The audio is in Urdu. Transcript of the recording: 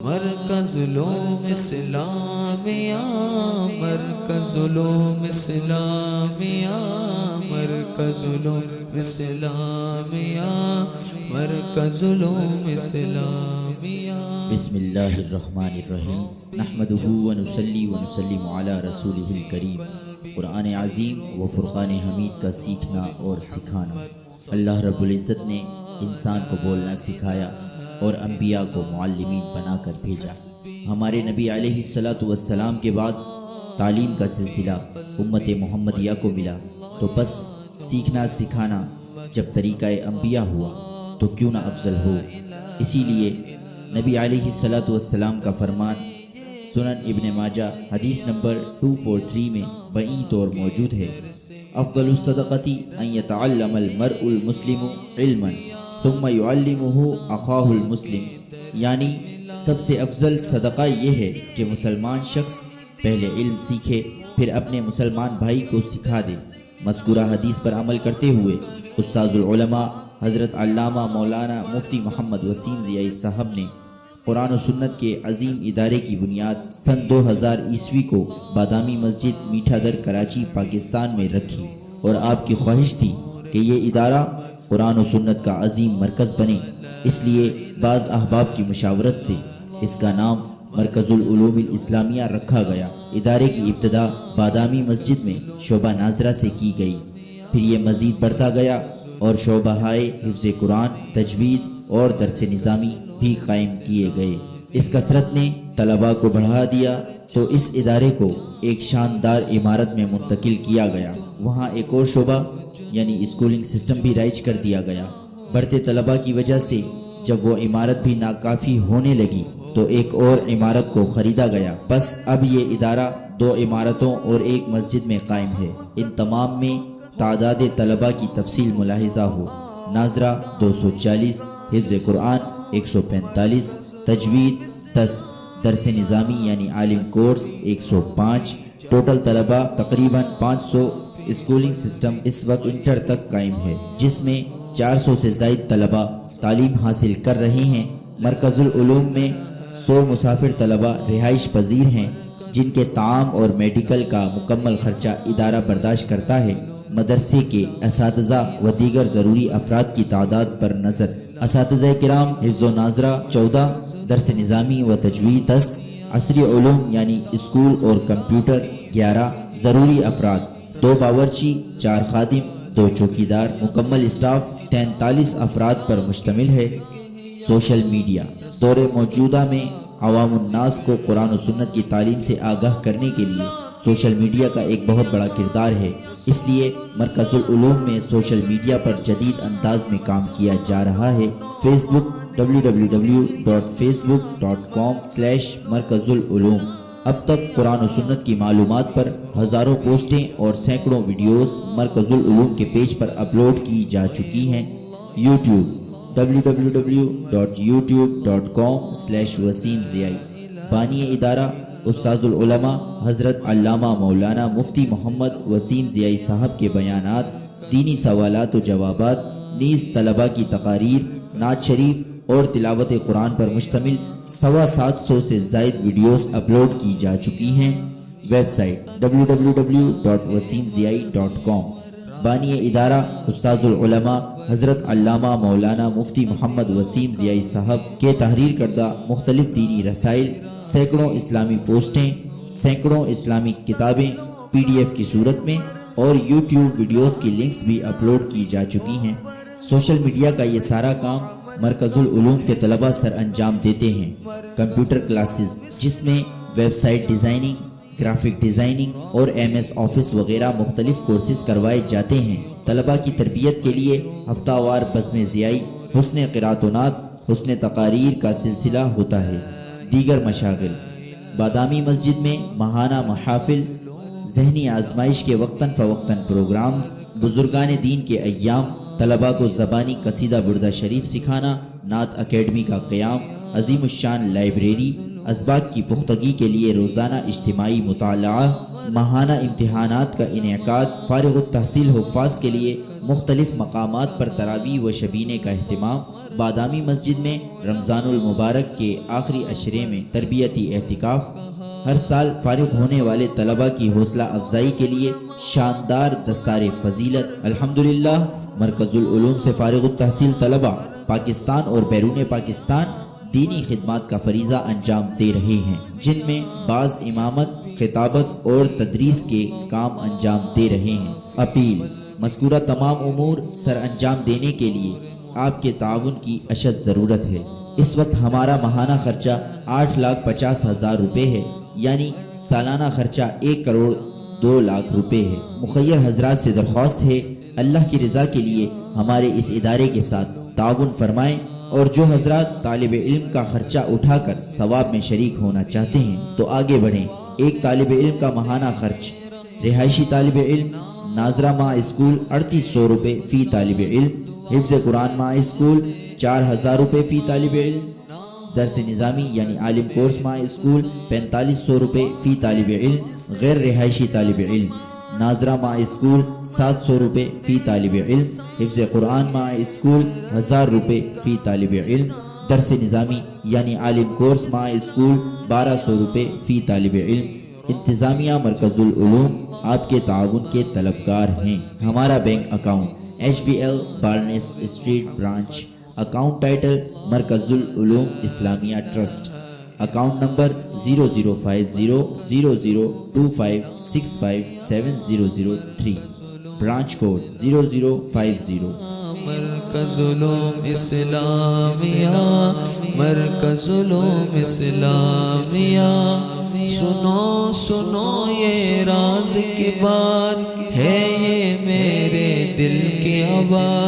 مرکزالعلوم اسلامیہ، مرکزالعلوم اسلامیہ، مرکزالعلوم اسلامیہ، مرکزالعلوم اسلامیہ۔ بسم اللہ الرحمن الرحیم، نحمدہ ونصلی ونسلم علی رسولہ الکریم۔ قرآن عظیم و فرقان حمید کا سیکھنا اور سکھانا۔ اللہ رب العزت نے انسان کو بولنا سکھایا اور انبیاء کو معلمین بنا کر بھیجا۔ ہمارے نبی علیہ السلام کے بعد تعلیم کا سلسلہ امت محمدیہ کو ملا، تو بس سیکھنا سکھانا جب طریقہ انبیاء ہوا تو کیوں نہ افضل ہو۔ اسی لیے نبی علیہ السلام کا فرمان سنن ابن ماجہ حدیث نمبر 243 میں بئی طور موجود ہے، افضل الصدقۃ ان یتعلم المرء المسلم علما ثم يعلمه اخاہ المسلم، یعنی سب سے افضل صدقہ یہ ہے کہ مسلمان شخص پہلے علم سیکھے پھر اپنے مسلمان بھائی کو سکھا دے۔ مذکورہ حدیث پر عمل کرتے ہوئے استاذ العلماء حضرت علامہ مولانا مفتی محمد وسیم ضیائی صاحب نے قرآن و سنت کے عظیم ادارے کی بنیاد سن 2000 عیسوی کو بادامی مسجد میٹھا در کراچی پاکستان میں رکھی، اور آپ کی خواہش تھی کہ یہ ادارہ قرآن و سنت کا عظیم مرکز بنے، اس لیے بعض احباب کی مشاورت سے اس کا نام مرکزالعلوم الاسلامیہ رکھا گیا۔ ادارے کی ابتدا بادامی مسجد میں شعبہ ناظرہ سے کی گئی، پھر یہ مزید بڑھتا گیا اور شعبہائے حفظ قرآن، تجوید اور درس نظامی بھی قائم کیے گئے۔ اس کثرت نے طلباء کو بڑھا دیا تو اس ادارے کو ایک شاندار عمارت میں منتقل کیا گیا، وہاں ایک اور شعبہ یعنی اسکولنگ سسٹم بھی رائج کر دیا گیا۔ بڑھتے طلباء کی وجہ سے جب وہ عمارت بھی ناکافی ہونے لگی تو ایک اور عمارت کو خریدا گیا، بس اب یہ ادارہ 2 عمارتوں اور ایک مسجد میں قائم ہے۔ ان تمام میں تعداد طلباء کی تفصیل ملاحظہ ہو، ناظرہ 240، حفظ قرآن 145، تجوید 10، درس نظامی یعنی عالم کورس 105، ٹوٹل طلباء تقریباً 500۔ اسکولنگ سسٹم اس وقت انٹر تک قائم ہے، جس میں 400 سے زائد طلباء تعلیم حاصل کر رہے ہیں۔ مرکزالعلوم میں 100 مسافر طلباء رہائش پذیر ہیں، جن کے طعام اور میڈیکل کا مکمل خرچہ ادارہ برداشت کرتا ہے۔ مدرسے کے اساتذہ و دیگر ضروری افراد کی تعداد پر نظر، اساتذہ کرام حفظ و ناظرہ 14، درس نظامی و تجوید 10، عصری علوم یعنی اسکول اور کمپیوٹر 11، ضروری افراد 2 باورچی، 4 خادم، 2 چوکیدار، مکمل اسٹاف 43 افراد پر مشتمل ہے۔ سوشل میڈیا دور موجودہ میں عوام الناس کو قرآن و سنت کی تعلیم سے آگاہ کرنے کے لیے سوشل میڈیا کا ایک بہت بڑا کردار ہے، اس لیے مرکزالعلوم میں سوشل میڈیا پر جدید انداز میں کام کیا جا رہا ہے۔ فیس بک www.facebook.com/مرکزالعلوم۔ اب تک قرآن و سنت کی معلومات پر ہزاروں پوسٹیں اور سینکڑوں ویڈیوز مرکزالعلوم کے پیج پر اپلوڈ کی جا چکی ہیں۔ یوٹیوب www.youtube.com/وسیم ضیائی۔ بانی ادارہ استاذ العلماء حضرت علامہ مولانا مفتی محمد وسیم ضیائی صاحب کے بیانات، دینی سوالات و جوابات، نیز طلباء کی تقاریر، نعت شریف اور تلاوت قرآن پر مشتمل 750 سے زائد ویڈیوز اپلوڈ کی جا چکی ہیں۔ Website www.wasimziai.com۔ بانی ادارہ استاذ العلماء حضرت علامہ مولانا مفتی محمد وسیم ضیائی صاحب کے تحریر کردہ مختلف دینی رسائل، سینکڑوں اسلامی پوسٹیں، سینکڑوں اسلامی کتابیں PDF کی صورت میں اور یوٹیوب ویڈیوز کی لنکس بھی اپلوڈ کی جا چکی ہیں۔ سوشل میڈیا کا یہ سارا کام مرکزالعلوم کے طلباء سر انجام دیتے ہیں۔ کمپیوٹر کلاسز، جس میں website designing, graphic designing اور MS آفس وغیرہ مختلف کورسز کروائے جاتے ہیں۔ طلباء کی تربیت کے لیے ہفتہ وار بزم ضیائی، حسن قرات و نعت، حسن تقاریر کا سلسلہ ہوتا ہے۔ دیگر مشاغل، بادامی مسجد میں ماہانہ محافل، ذہنی آزمائش کے وقتاً فوقتاً پروگرامز، بزرگان دین کے ایام، طلباء کو زبانی قصیدہ بردہ شریف سکھانا، نعت اکیڈمی کا قیام، عظیم الشان لائبریری، اسباق کی پختگی کے لیے روزانہ اجتماعی مطالعہ، ماہانہ امتحانات کا انعقاد، فارغ التحصیل حفاظ کے لیے مختلف مقامات پر تراویح و شبینے کا اہتمام، بادامی مسجد میں رمضان المبارک کے آخری عشرے میں تربیتی اعتکاف، ہر سال فارغ ہونے والے طلبہ کی حوصلہ افزائی کے لیے شاندار دستار فضیلت۔ الحمدللہ مرکز العلوم سے فارغ التحصیل طلبہ پاکستان اور بیرون پاکستان دینی خدمات کا فریضہ انجام دے رہے ہیں، جن میں بعض امامت، خطابت اور تدریس کے کام انجام دے رہے ہیں۔ اپیل: مذکورہ تمام امور سر انجام دینے کے لیے آپ کے تعاون کی اشد ضرورت ہے۔ اس وقت ہمارا ماہانہ خرچہ 8,50,000 روپے ہے، یعنی سالانہ خرچہ 1,02,00,000 روپے ہے۔ مخیر حضرات سے درخواست ہے اللہ کی رضا کے لیے ہمارے اس ادارے کے ساتھ تعاون فرمائیں، اور جو حضرات طالب علم کا خرچہ اٹھا کر ثواب میں شریک ہونا چاہتے ہیں تو آگے بڑھیں۔ ایک طالب علم کا ماہانہ خرچ: رہائشی طالب علم ناظرہ ماں اسکول 3,800 روپے فی طالب علم، حفظ قرآن ماں اسکول 4,000 روپے فی طالب علم، درس نظامی یعنی عالم کورس ماں اسکول 4,500 روپے فی طالب علم، غیر رہائشی طالب علم ناظرہ ماں اسکول 700 روپے فی طالب علم، حفظ قرآن ماں اسکول 1,000 روپے فی طالب علم، درس نظامی یعنی عالم کورس ماں اسکول 1,200 روپے فی طالب علم۔ انتظامیہ مرکز العلوم آپ کے تعاون کے طلبگار ہیں۔ ہمارا bank account HBL Barnes Street branch, account title Markaz ul-Uloom Islamia trust, account number 005002565703، branch code 0050۔ Markaz علوم اسلامیہ، مرکز علوم اسلامیہ، سنو سنو یہ راز کی بات ہے، یہ میرے دل کی آواز۔